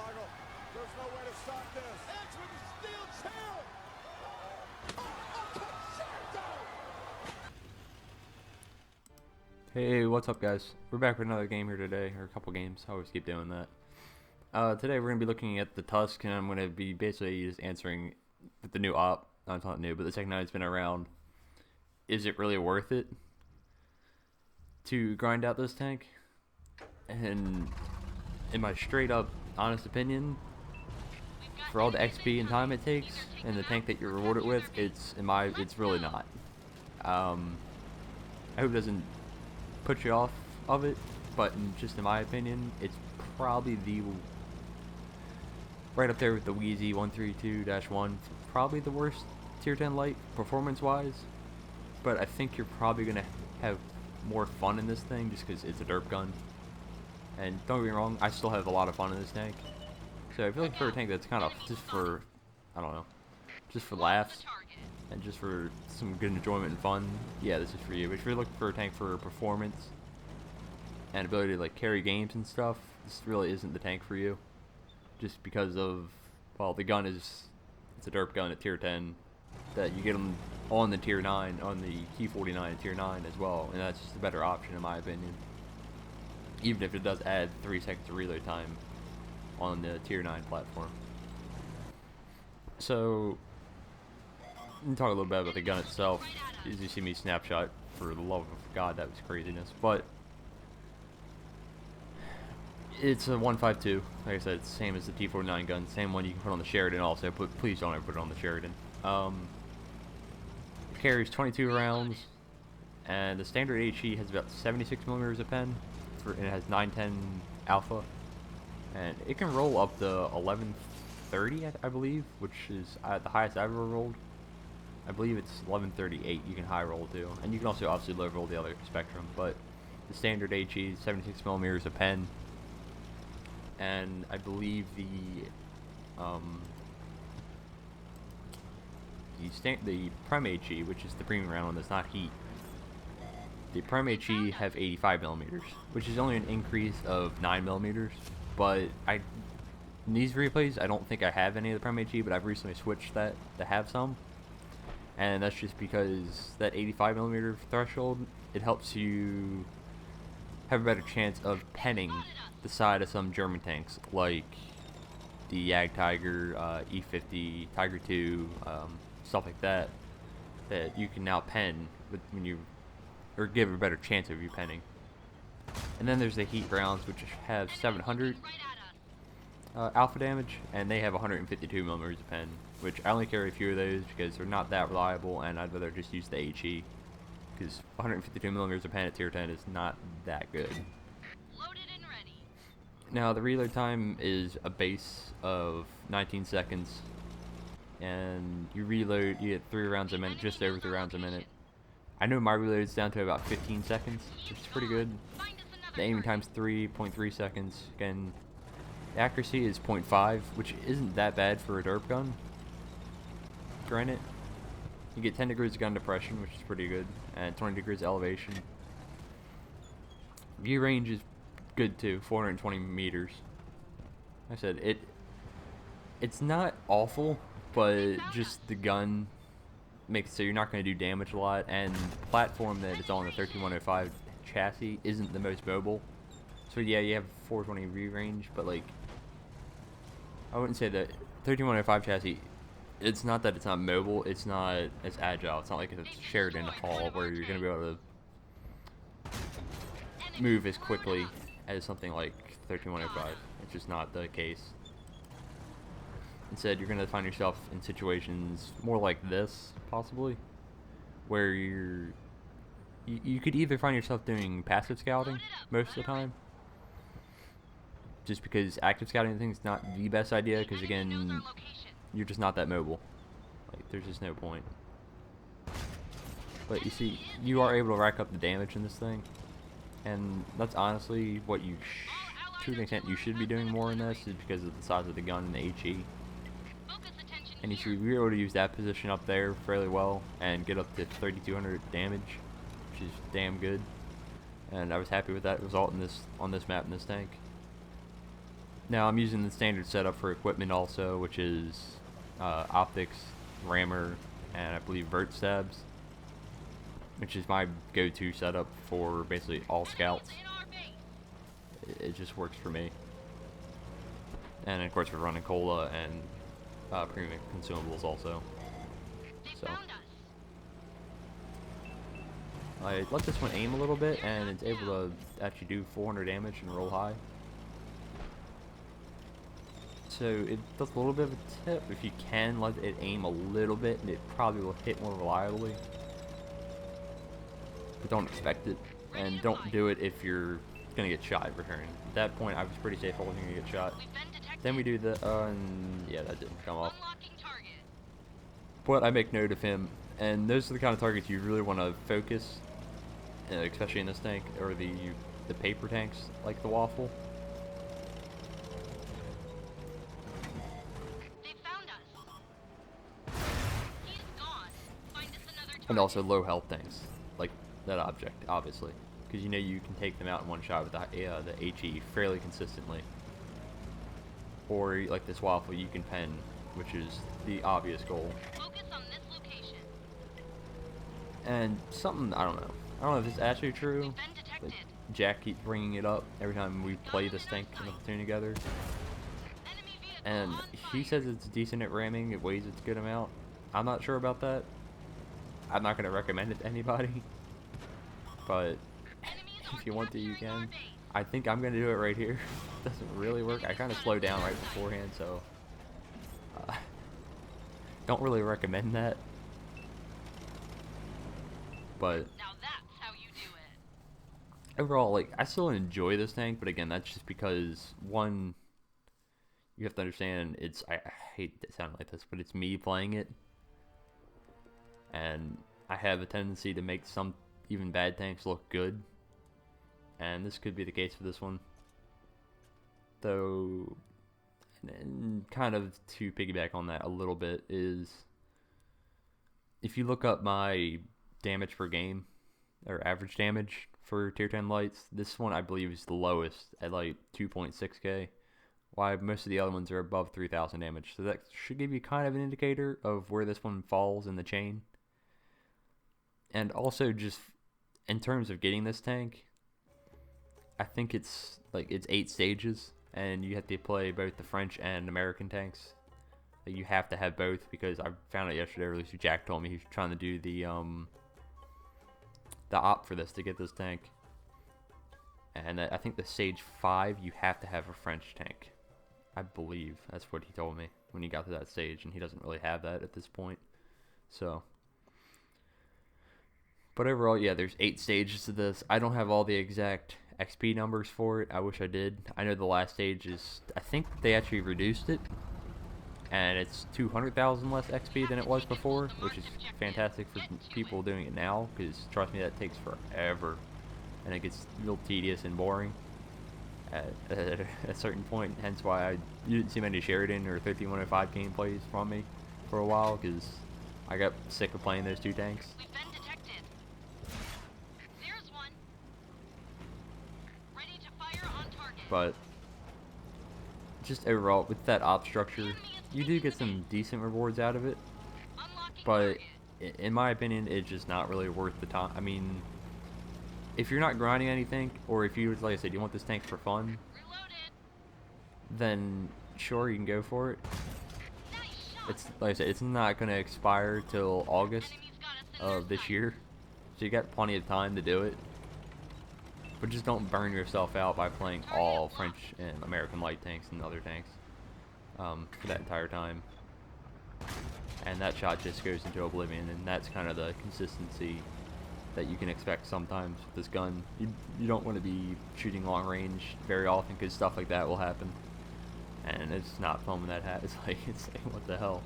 Michael. There's no way to stop this. Edge with the steel chair. Hey, what's up guys? We're back with another game here today, or a couple games. I always keep doing that. Today we're going to be looking at the Tusk, and I'm going to be basically just answering the new op. No, it's not new, but the second night it's been around. Is it really worth it to grind out this tank? And in my straight up honest opinion, for all the XP and time it takes, and the tank that you're rewarded with, it's really not. I hope it doesn't put you off of it, but in my opinion, it's probably right up there with the Wheezy 132-1, probably the worst tier 10 light performance-wise. But I think you're probably gonna have more fun in this thing just because it's a derp gun. And don't get me wrong, I still have a lot of fun in this tank. So if you're looking for a tank that's kind of just for, I don't know, just for laughs and just for some good enjoyment and fun, yeah, this is for you. But if you're looking for a tank for performance and ability to like carry games and stuff, this really isn't the tank for you. Just because of, well, the gun it's a derp gun at tier 10 that you get them on the tier 9, on the key 49 at tier 9 as well, and that's just a better option in my opinion. Even if it does add 3 seconds of reload time on the tier 9 platform. So, let me talk a little bit about the gun itself. As you see me snapshot, for the love of God, that was craziness. But it's a 152. Like I said, it's the same as the T49 gun. Same one you can put on the Sheridan also, but please don't ever put it on the Sheridan. It carries 22 rounds, and the standard HE has about 76 millimeters of pen, and it has 910 alpha. And it can roll up to 1130, I believe, which is the highest I've ever rolled. I believe it's 1138 you can high roll to, and you can also obviously low roll the other spectrum, but the standard HE is 76 millimeters of pen, and I believe the Prem HE, which is the premium round one that's not heat, the Prem HE have 85 millimeters, which is only an increase of 9 millimeters. But in these replays, I don't think I have any of the Prem HE, but I've recently switched that to have some. And that's just because that 85 millimeter threshold, it helps you have a better chance of penning the side of some German tanks, like the Jagd Tiger, E50, Tiger 2, stuff like that, that you can now pen when you, or give a better chance of you penning. And then there's the heat rounds, which have 700 alpha damage, and they have 152 millimeters of pen, which I only carry a few of those because they're not that reliable, and I'd rather just use the HE, because 152 millimeters of pen at tier 10 is not that good. Loaded and ready. Now the reload time is a base of 19 seconds, and you reload, you get 3 rounds a minute, just over 3 rounds a minute. I know my reload is down to about 15 seconds, which is pretty good. The aiming time's 3.3 seconds. Again, the accuracy is 0.5, which isn't that bad for a derp gun. Granted, you get 10 degrees of gun depression, which is pretty good, and 20 degrees elevation. View range is good too, 420 meters. Like I said, it's not awful, but just the gun makes it so you're not going to do damage a lot, and the platform that it's on, the 13105 chassis, isn't the most mobile. So yeah, you have 420 view range, but like, I wouldn't say that 13105 chassis, it's not that it's not mobile, it's not as agile. It's not like it's shared in a hall where you're going to be able to move as quickly as something like 13105. It's just not the case. Instead, you're going to find yourself in situations more like this, possibly, where you could either find yourself doing passive scouting most of the time, just because active scouting thing is not the best idea, because again, you're just not that mobile. Like, there's just no point. But you see, you are able to rack up the damage in this thing, and that's honestly what you, to an extent, you should be doing more in this, is because of the size of the gun and the HE. And you see, we were able to use that position up there fairly well and get up to 3,200 damage, which is damn good. And I was happy with that result in on this map in this tank. Now I'm using the standard setup for equipment also, which is optics, rammer, and I believe vert stabs, which is my go-to setup for basically all scouts. It just works for me. And of course we're running cola and premium consumables also. So I let this one aim a little bit, and it's able to actually do 400 damage and roll high. So it does a little bit of a tip. If you can let it aim a little bit, it probably will hit more reliably. But don't expect it, and don't do it if you're gonna get shot every turn. At that point, I was pretty safe holding you get shot. Then we do the and yeah, that didn't come off. But I make note of him, and those are the kind of targets you really want to focus, especially in this tank or the paper tanks like the waffle. And also low health tanks, like that object, obviously, because you know you can take them out in one shot with the HE fairly consistently. Or like this waffle, you can pen, which is the obvious goal. Focus on this location. And something I don't know if it's actually true. Like Jack keeps bringing it up every time we play this tank in the platoon together, and he says it's decent at ramming. It weighs its good amount. I'm not sure about that. I'm not going to recommend it to anybody, but if you want to, you can. I think I'm going to do it right here. It doesn't really work. I kind of slowed down right beforehand, so don't really recommend that. But Now that's how you do it. overall, like, I still enjoy this tank, but again, that's just because, one, you have to understand, I hate to sound like this, but it's me playing it. And I have a tendency to make some even bad tanks look good. And this could be the case for this one. Though, and kind of to piggyback on that a little bit is, if you look up my damage per game, or average damage for tier 10 lights, this one I believe is the lowest at like 2.6k. While most of the other ones are above 3,000 damage. So that should give you kind of an indicator of where this one falls in the chain. And also, just in terms of getting this tank, I think it's 8 stages, and you have to play both the French and American tanks. Like, you have to have both, because I found out yesterday, or at least Jack told me he was trying to do the op for this to get this tank. And I think the stage 5 you have to have a French tank. I believe that's what he told me when he got to that stage, and he doesn't really have that at this point. So. But overall, yeah, there's 8 stages to this. I don't have all the exact XP numbers for it. I wish I did. I know the last stage is, I think they actually reduced it, and it's 200,000 less XP than it was before, which is fantastic for people doing it now, because trust me, that takes forever, and it gets real tedious and boring at a certain point. Hence why you didn't see many Sheridan or 13105 gameplays from me for a while, because I got sick of playing those two tanks. But just overall, with that op structure, you do get some decent rewards out of it. But in my opinion, it's just not really worth the time. I mean, if you're not grinding anything, or if you, like I said, you want this tank for fun, then sure, you can go for it. It's, like I said, it's not going to expire till August of this year, so you got plenty of time to do it. But just don't burn yourself out by playing all French and American light tanks and other tanks for that entire time. And that shot just goes into oblivion, and that's kind of the consistency that you can expect sometimes with this gun. You don't want to be shooting long range very often, because stuff like that will happen. And it's not fun when that happens. It's like, what the hell?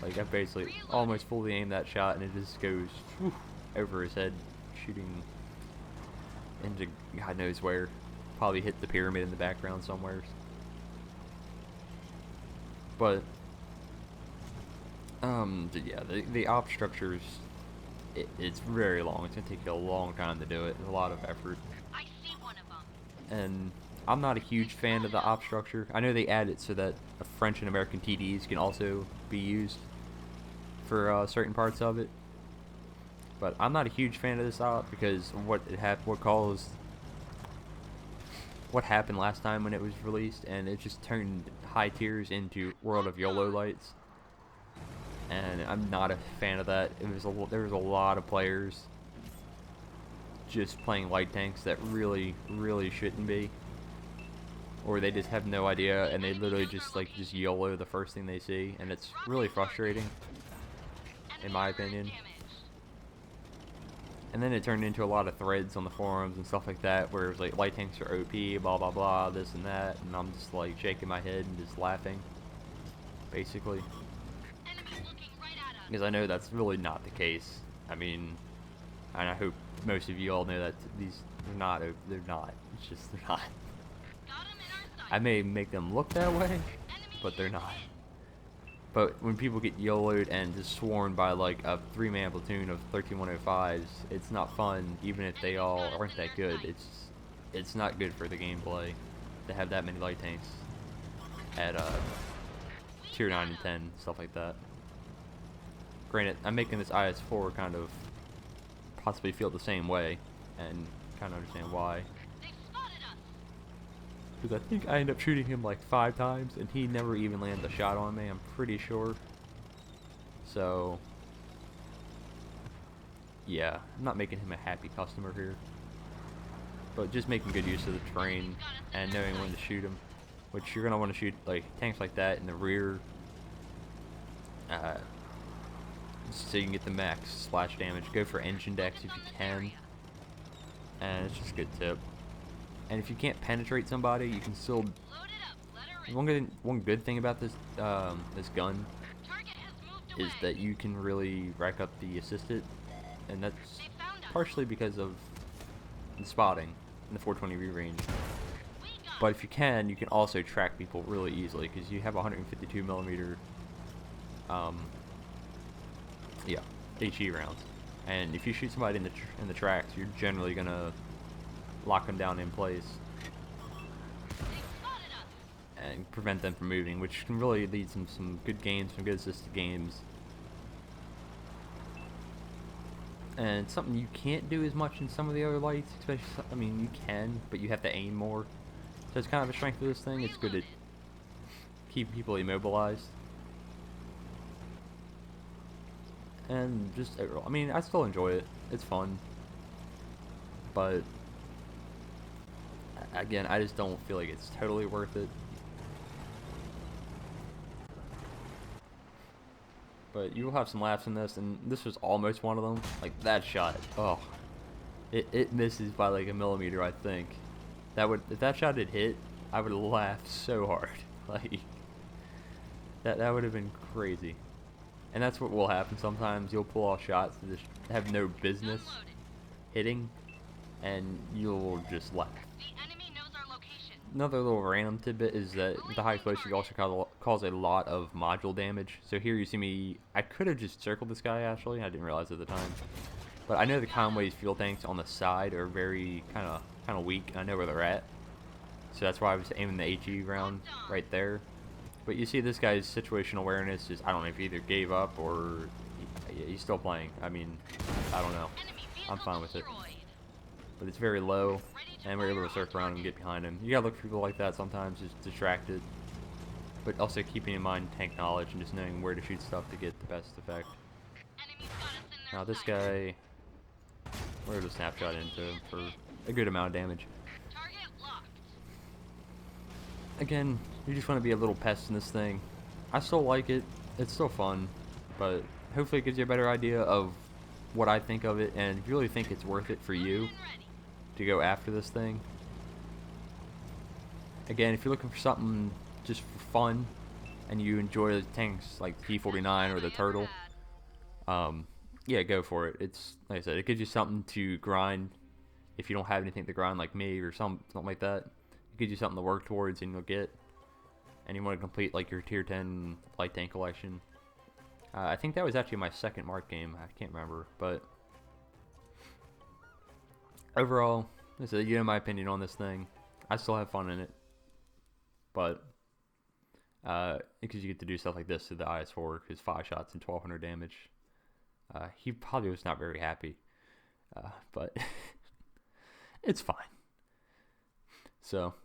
Like, I basically almost fully aimed that shot, and it just goes over his head, shooting into God knows where. Probably hit the pyramid in the background somewhere. But yeah, the op structures, it's very long. It's gonna take you a long time to do it. It's a lot of effort. I see one of them. And I'm not a huge fan of the op structure. I know they add it so that French and American TDs can also be used for certain parts of it. But I'm not a huge fan of this op because of what happened last time when it was released, and it just turned high tiers into World of YOLO lights, and I'm not a fan of that. There was a lot of players just playing light tanks that really shouldn't be, or they just have no idea and they literally just YOLO the first thing they see, and it's really frustrating in my opinion. And then it turned into a lot of threads on the forums and stuff like that where it was like light tanks are OP, blah blah blah, this and that, and I'm just like shaking my head and just laughing basically, because I know that's really not the case. I mean, and I hope most of you all know that they're not, it's just they're not. I may make them look that way, but they're not. But when people get YOLO'd and just swarmed by like a 3-man platoon of 13105s, it's not fun, even if they all aren't that good. It's not good for the gameplay to have that many light tanks at tier 9 and 10, stuff like that. Granted, I'm making this IS-4 kind of possibly feel the same way, and kind of understand why. Because I think I ended up shooting him like 5 times, and he never even landed a shot on me, I'm pretty sure. So, yeah, I'm not making him a happy customer here. But just making good use of the terrain, and knowing when to shoot him. Which you're going to want to shoot like tanks like that in the rear, so you can get the max splash damage. Go for engine decks if you can, and it's just a good tip. And if you can't penetrate somebody, you can still. One good thing about this this gun is that you can really rack up the assisted, and that's partially because of the spotting in the 420 range. But if you can also track people really easily because you have 152 millimeter, HE rounds, and if you shoot somebody in the tracks, you're generally gonna lock them down in place and prevent them from moving, which can really lead some good games, some good assisted games. And something you can't do as much in some of the other lights, especially, I mean, you can, but you have to aim more. So it's kind of a strength of this thing. It's good at keeping people immobilized. And just, I mean, I still enjoy it. It's fun. But again, I just don't feel like it's totally worth it. But you will have some laughs in this, and this was almost one of them. Like that shot, oh, it misses by like a millimeter, I think. If that shot had hit, I would have laughed so hard. Like that would have been crazy. And that's what will happen sometimes. You'll pull off shots that just have no business hitting, and you'll just laugh. Another little random tidbit is that the high explosive also cause a lot of module damage. So here you see me, I could have just circled this guy actually, I didn't realize at the time. But I know the Conway's fuel tanks on the side are very kind of weak. I know where they're at, so that's why I was aiming the HE round right there. But you see this guy's situational awareness just, I don't know if he either gave up or he's still playing. I mean, I don't know. I'm fine with it. But it's very low, and we're able to circle around and get behind him. You gotta look for people like that sometimes, just distracted. But also keeping in mind tank knowledge and just knowing where to shoot stuff to get the best effect. Now this guy, we're able to snapshot into him for a good amount of damage. Again, you just want to be a little pest in this thing. I still like it. It's still fun. But hopefully it gives you a better idea of what I think of it, and if you really think it's worth it for you to go after this thing. Again, if you're looking for something just for fun and you enjoy the tanks like P-49 or the Turtle, yeah, go for it. It's like I said, it gives you something to grind if you don't have anything to grind like me or something like that. It gives you something to work towards, and you'll get. And you want to complete like your tier 10 light tank collection. I think that was actually my second mark game. I can't remember, but overall, this is my opinion on this thing. I still have fun in it, but because you get to do stuff like this to the IS-4, because 5 shots and 1200 damage. He probably was not very happy, but it's fine. So